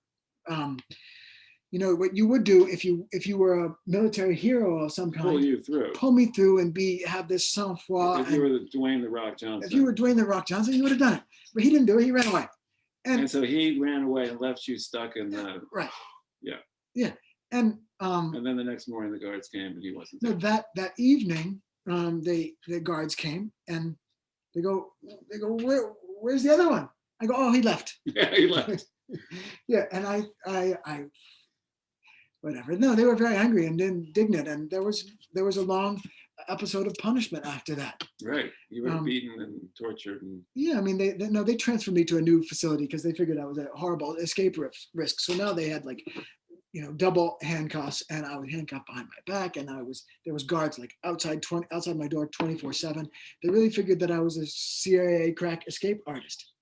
what you would do if you were a military hero of some kind. Pull you through. Pull me through and have this sang-froid. If you were Dwayne The Rock Johnson. If you were Dwayne The Rock Johnson, you would have done it. But he didn't do it. He ran away. And so he ran away and left you stuck in the. Right. Yeah. Yeah. And then the next morning the guards came, but he wasn't there. No, that evening, the guards came and they go, where's the other one? I go, oh, he left. Yeah, he left. Yeah, and I whatever. No, they were very angry and indignant, and there was a long episode of punishment after that. Right, you were beaten and tortured. And... Yeah, I mean, they transferred me to a new facility because they figured I was a horrible escape risk. So now they had like, double handcuffs, and I was handcuffed behind my back, and there was guards like outside my door 24/7. They really figured that I was a CIA crack escape artist.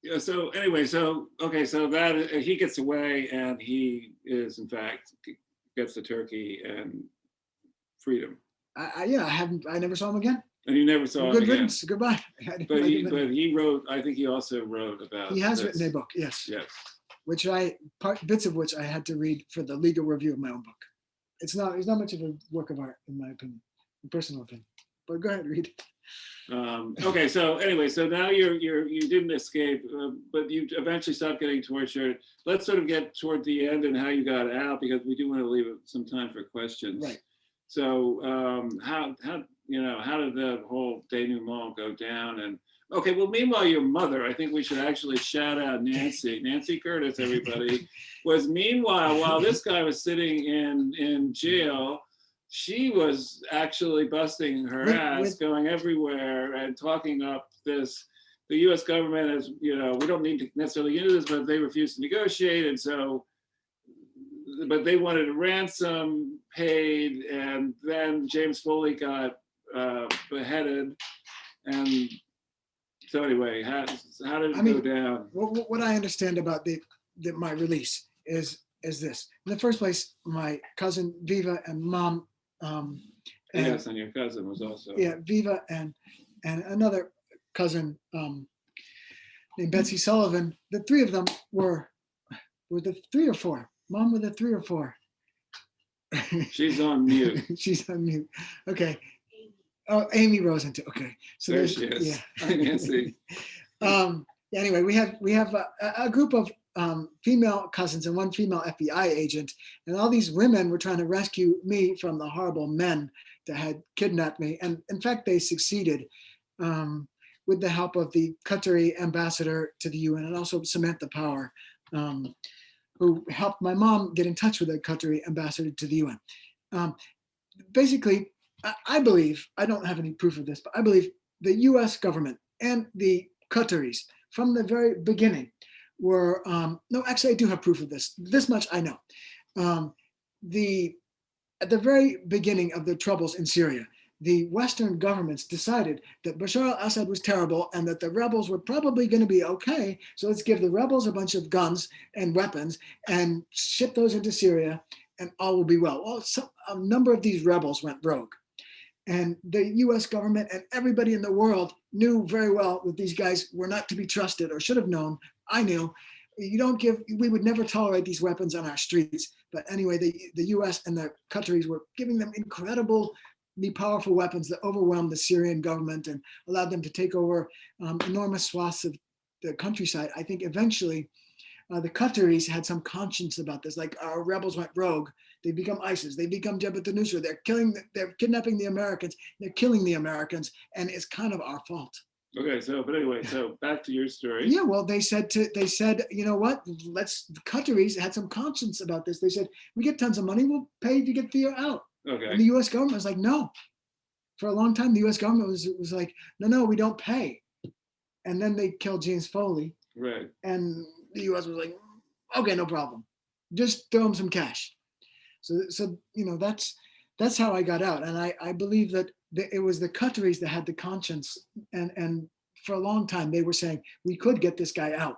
Yeah, so anyway, so that he gets away, and he is in fact gets to Turkey and freedom. I never saw him again. And you never saw him Good again. riddance. Goodbye. But he wrote. I think he also wrote about. He has written a book. Yes. Yes. Bits of which I had to read for the legal review of my own book. It's not much of a work of art, in my opinion, personal opinion. But go ahead, read it. Okay, so anyway, so now you didn't escape, but you eventually stopped getting tortured. Let's sort of get toward the end and how you got out, because we do want to leave some time for questions. Right. So how did the whole denouement go down? And okay, well, meanwhile, your mother, I think we should actually shout out Nancy Curtis, everybody, was meanwhile, while this guy was sitting in jail, she was actually busting her ass, going everywhere and talking up the U.S. government as, we don't need to necessarily get into this, but they refused to negotiate. And so, but they wanted a ransom paid, and then James Foley got beheaded. And so anyway, how did it go down? What I understand about my release is this. In the first place, my cousin Viva and mom, yes, and your cousin was also. Yeah, Viva and another cousin named Betsy Sullivan. The three of them were the 3 or 4. Mom were the 3 or 4. She's on mute. She's on mute. Okay. Oh, Amy Rosenthal. Okay. So there she is. Yeah. I can see. Anyway, we have a group of female cousins and one female FBI agent, and all these women were trying to rescue me from the horrible men that had kidnapped me. And in fact, they succeeded with the help of the Qatari ambassador to the UN, and also Samantha Power, who helped my mom get in touch with the Qatari ambassador to the UN. Basically, I believe, I don't have any proof of this, but I believe the US government and the Qataris from the very beginning were, no, actually I do have proof of this. This much I know. At the very beginning of the troubles in Syria, the Western governments decided that Bashar al-Assad was terrible and that the rebels were probably going to be okay. So let's give the rebels a bunch of guns and weapons and ship those into Syria, and all will be well. Well, a number of these rebels went rogue. And the US government and everybody in the world knew very well that these guys were not to be trusted, or should have known. I knew. We would never tolerate these weapons on our streets. But anyway, the US and the Qataris were giving them incredibly powerful weapons that overwhelmed the Syrian government and allowed them to take over enormous swaths of the countryside. I think eventually the Qataris had some conscience about this, like our rebels went rogue. They become ISIS. They become Jabhat al-Nusra. They're kidnapping the Americans. They're killing the Americans, and it's kind of our fault. Okay, but anyway, back to your story. Yeah, well, they said, you know what? The Qataris had some conscience about this. They said, we get tons of money. We'll pay to get Theo out. Okay. And the U.S. government was like, no. For a long time, the U.S. government was like, no, we don't pay. And then they killed James Foley. Right. And the U.S. was like, okay, no problem, just throw them some cash. So that's how I got out, and I believe that it was the Qataris that had the conscience, and for a long time they were saying we could get this guy out,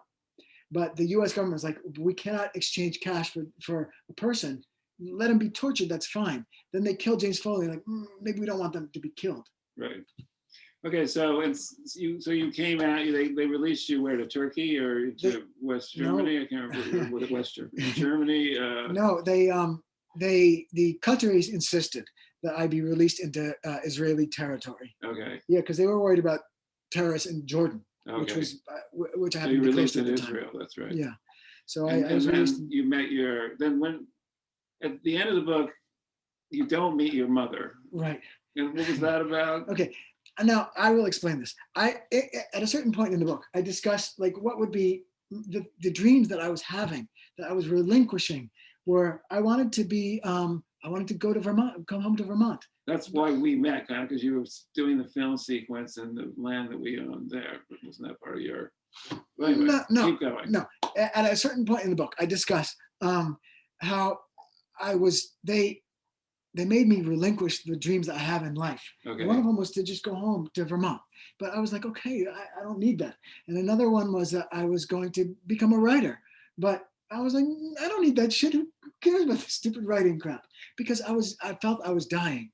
but the U.S. government was like, we cannot exchange cash for a person. Let him be tortured. That's fine. Then they killed James Foley. Like, maybe we don't want them to be killed. Right. Okay. So you came out. They released you where, to Turkey or to West Germany? No. I can't remember. West Germany. No, the Qataris insisted that I be released into Israeli territory. Okay. Yeah, because they were worried about terrorists in Jordan, okay. which I so happened you to be released close in to at the Israel. time. That's right. Yeah. So and I was then released. You met when at the end of the book, you don't meet your mother. Right. And what was that about? Okay. Now I will explain this. At a certain point in the book, I discussed like what would be the dreams that I was having, that I was relinquishing, where I wanted to be. I wanted to go to Vermont, come home to Vermont. That's why we met, kind of, because you were doing the film sequence in the land that we owned there. Wasn't that part of your? Well, anyway, keep going. No. At a certain point in the book, I discuss how I was. They made me relinquish the dreams that I have in life. Okay. One of them was to just go home to Vermont, but I was like, okay, I don't need that. And another one was that I was going to become a writer, but I was like, I don't need that shit. Who cares about this stupid writing crap? Because I felt I was dying.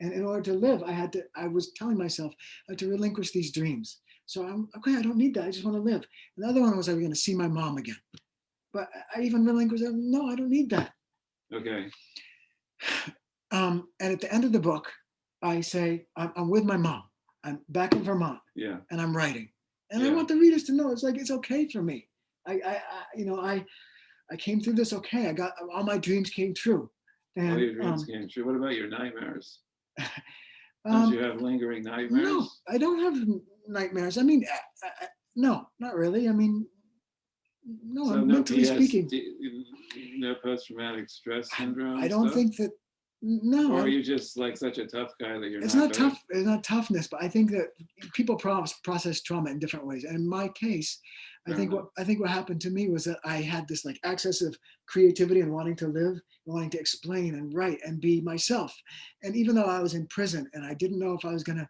And in order to live, I was telling myself to relinquish these dreams. So I'm okay, I don't need that. I just want to live. And the other one was I was going to see my mom again. But I even relinquished that. No, I don't need that. Okay. And at the end of the book, I say, I'm with my mom. I'm back in Vermont. Yeah. And I'm writing. And I want the readers to know it's like, it's okay for me. I came through this okay. I got all my dreams came true. And, all your dreams came true. What about your nightmares? Don't you have lingering nightmares? No, I don't have nightmares. I mean, no, not really. I mean, no, so mentally speaking. No post-traumatic stress syndrome? I don't think that, no. Or are you just like such a tough guy that you're it's not tough. It's not toughness, but I think that people process trauma in different ways. And in my case, I think what happened to me was that I had this like access of creativity and wanting to live, wanting to explain and write and be myself. And even though I was in prison and I didn't know if I was going to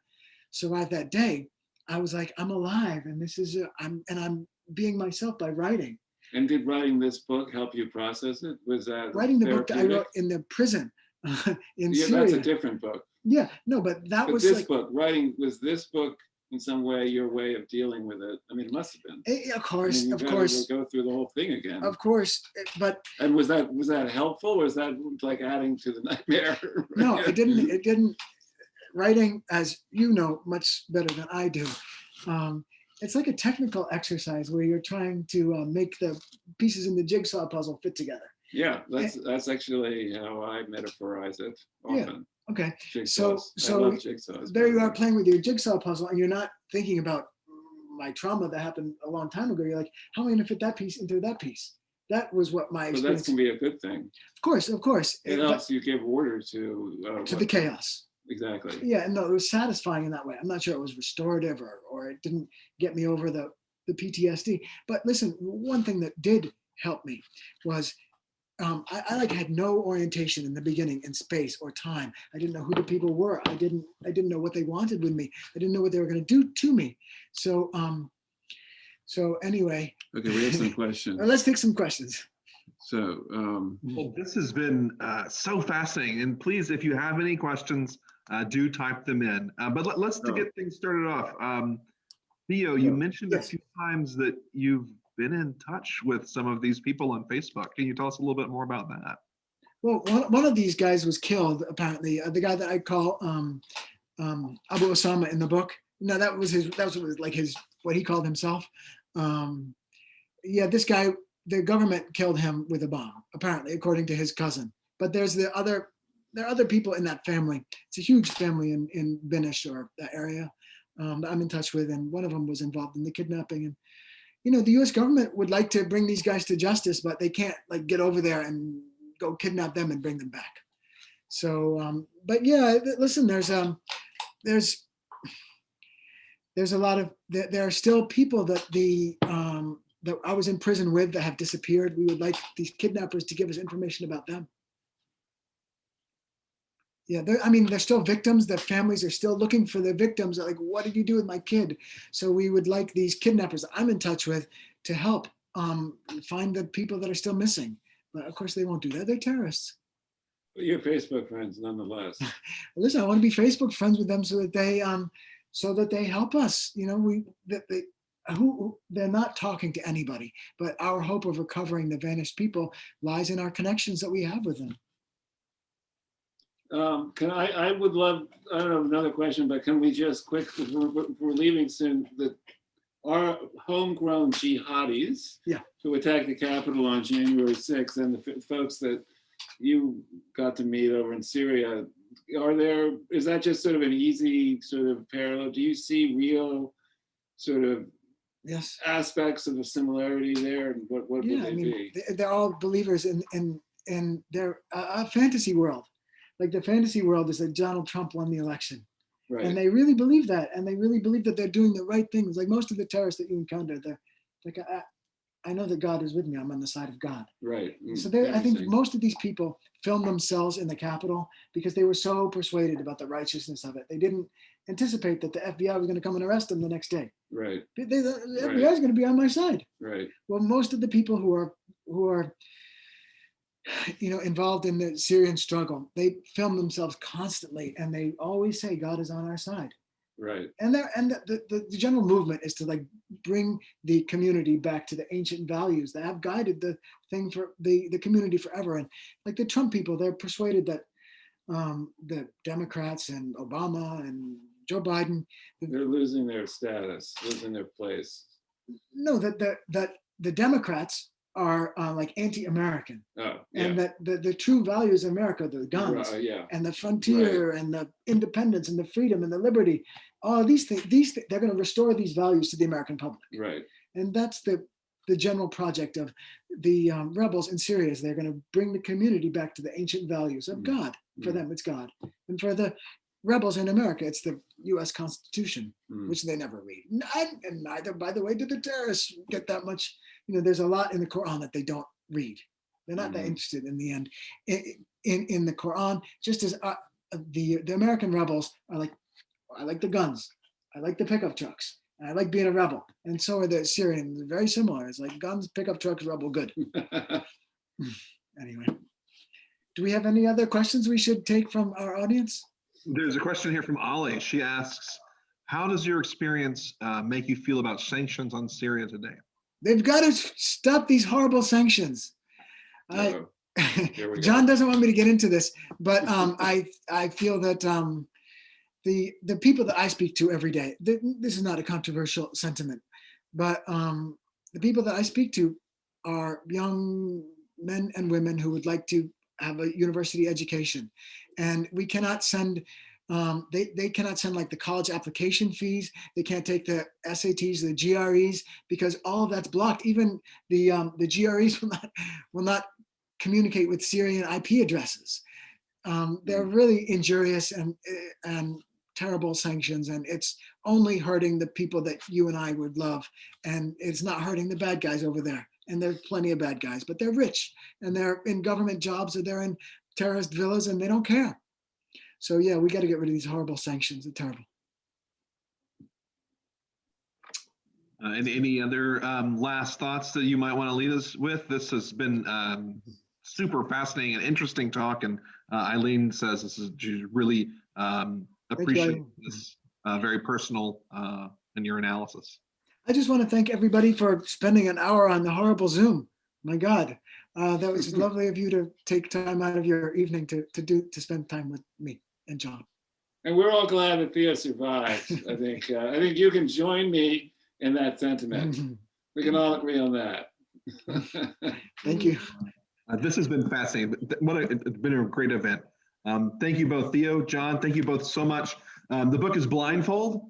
survive that day, I was like, I'm alive, and this is I'm being myself by writing. And did writing this book help you process it? Was that writing the book that I wrote in the prison in Syria? That's a different book. Yeah, no, but was this book. Was this book in some way your way of dealing with it? I mean, it must have been. Of course, of course. Go through the whole thing again. Of course, but. And was that helpful? Or was that like adding to the nightmare? No, it didn't. It didn't. Writing, as you know, much better than I do. It's like a technical exercise where you're trying to make the pieces in the jigsaw puzzle fit together. Yeah, that's actually how I metaphorize it often. Yeah. Okay. Jigsaws. So I love jigsaws, there you are playing with your jigsaw puzzle, and you're not thinking about my trauma that happened a long time ago. You're like, how am I going to fit that piece into that piece? That was what my experience. That can be a good thing. Of course. It helps you give order to the chaos. Exactly. Yeah, no, it was satisfying in that way. I'm not sure it was restorative or it didn't get me over the PTSD. But listen, one thing that did help me was I had no orientation in the beginning in space or time. I didn't know who the people were. I didn't know what they wanted with me. I didn't know what they were going to do to me. So anyway. Okay, we have some questions. Let's take some questions. So well, this has been so fascinating. And please, if you have any questions, do type them in. But let's to get things started off. Theo, you mentioned a few times that you've been in touch with some of these people on Facebook. Can you tell us a little bit more about that? Well, one of these guys was killed, apparently. The guy that I call Abu Osama in the book. No, that was what he called himself. This guy, the government killed him with a bomb, apparently, according to his cousin. But there are other people in that family. It's a huge family in Binish or that area that I'm in touch with, and one of them was involved in the kidnapping. And the U.S. government would like to bring these guys to justice, but they can't like get over there and go kidnap them and bring them back. So, but yeah, listen, there's a lot of there are still people that the that I was in prison with that have disappeared. We would like these kidnappers to give us information about them. Yeah, they're still victims. Their families are still looking for their victims. They're like, what did you do with my kid? So we would like these kidnappers that I'm in touch with to help find the people that are still missing. But of course, they won't do that. They're terrorists. But you're Facebook friends, nonetheless. Listen, I want to be Facebook friends with them so that they help us. You know, they're not talking to anybody, but our hope of recovering the vanished people lies in our connections that we have with them. I would love, I don't know, another question, but can we just quickly, we're leaving soon, our homegrown jihadis who attacked the Capitol on January 6th and the folks that you got to meet over in Syria, is that just sort of an easy sort of parallel? Do you see real sort of aspects of a similarity there? And what would they be? They're all believers in their fantasy world. Like the fantasy world is that Donald Trump won the election. Right. And they really believe that. And they really believe that they're doing the right things. Like most of the terrorists that you encounter, they're like, I know that God is with me. I'm on the side of God. Right. So I think most of these people filmed themselves in the Capitol because they were so persuaded about the righteousness of it. They didn't anticipate that the FBI was going to come and arrest them the next day. Right. The FBI is going to be on my side. Right. Well, most of the people who are involved in the Syrian struggle, they film themselves constantly, and they always say God is on our side. Right. And the general movement is to like bring the community back to the ancient values that have guided the thing for the community forever. And like the Trump people, they're persuaded that the Democrats and Obama and Joe Biden, they're losing their status, losing their place. No, that the Democrats are like anti-American, and that the true values of America, the guns, and the frontier, and the independence, and the freedom, and the liberty, all these things, they're going to restore these values to the American public. Right. And that's the general project of the rebels in Syria. Is they're going to bring the community back to the ancient values of God. For them, it's God, and for the rebels in America, it's the U.S. Constitution, which they never read. And neither, by the way, did the terrorists get that much. There's a lot in the Quran that they don't read. They're not that interested in the end. In the Quran, just as the American rebels are like, I like the guns, I like the pickup trucks, and I like being a rebel. And so are the Syrians. Very similar. It's like guns, pickup trucks, rebel, good. Anyway, do we have any other questions we should take from our audience? There's a question here from Ali. She asks, how does your experience make you feel about sanctions on Syria today? They've got to stop these horrible sanctions. John doesn't want me to get into this, but I feel that the people that I speak to every day, this is not a controversial sentiment, but the people that I speak to are young men and women who would like to have a university education, and we cannot send. They cannot send like the college application fees. They can't take the SATs, the GREs, because all of that's blocked. Even the GREs will not communicate with Syrian IP addresses. They're really injurious and terrible sanctions, and it's only hurting the people that you and I would love, and it's not hurting the bad guys over there. And there's plenty of bad guys, but they're rich and they're in government jobs or they're in terrorist villas and they don't care. So yeah, we got to get rid of these horrible sanctions. They're terrible. Any other last thoughts that you might want to lead us with? This has been super fascinating and interesting talk. And Eileen says this is really appreciate this very personal in your analysis. I just want to thank everybody for spending an hour on the horrible Zoom. My God, that was lovely of you to take time out of your evening to spend time with me and John. And we're all glad that Theo survived. I think you can join me in that sentiment. We can all agree on that. Thank you. This has been fascinating. It's been a great event. Thank you both, Theo, John. Thank you both so much. The book is Blindfold.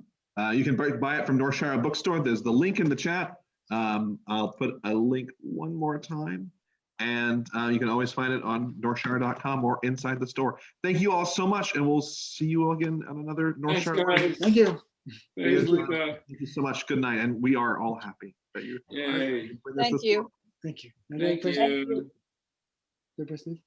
You can buy it from Northshire Bookstore. There's the link in the chat. I'll put a link one more time. And you can always find it on northshire.com or inside the store. Thank you all so much, and we'll see you all again on another Northshire. Thanks, guys. Thank you. Thanks, Luca. Thank you so much. Good night. And we are all happy that you're Yay. for this Thank as you. well. Thank you. Thank you. Good person.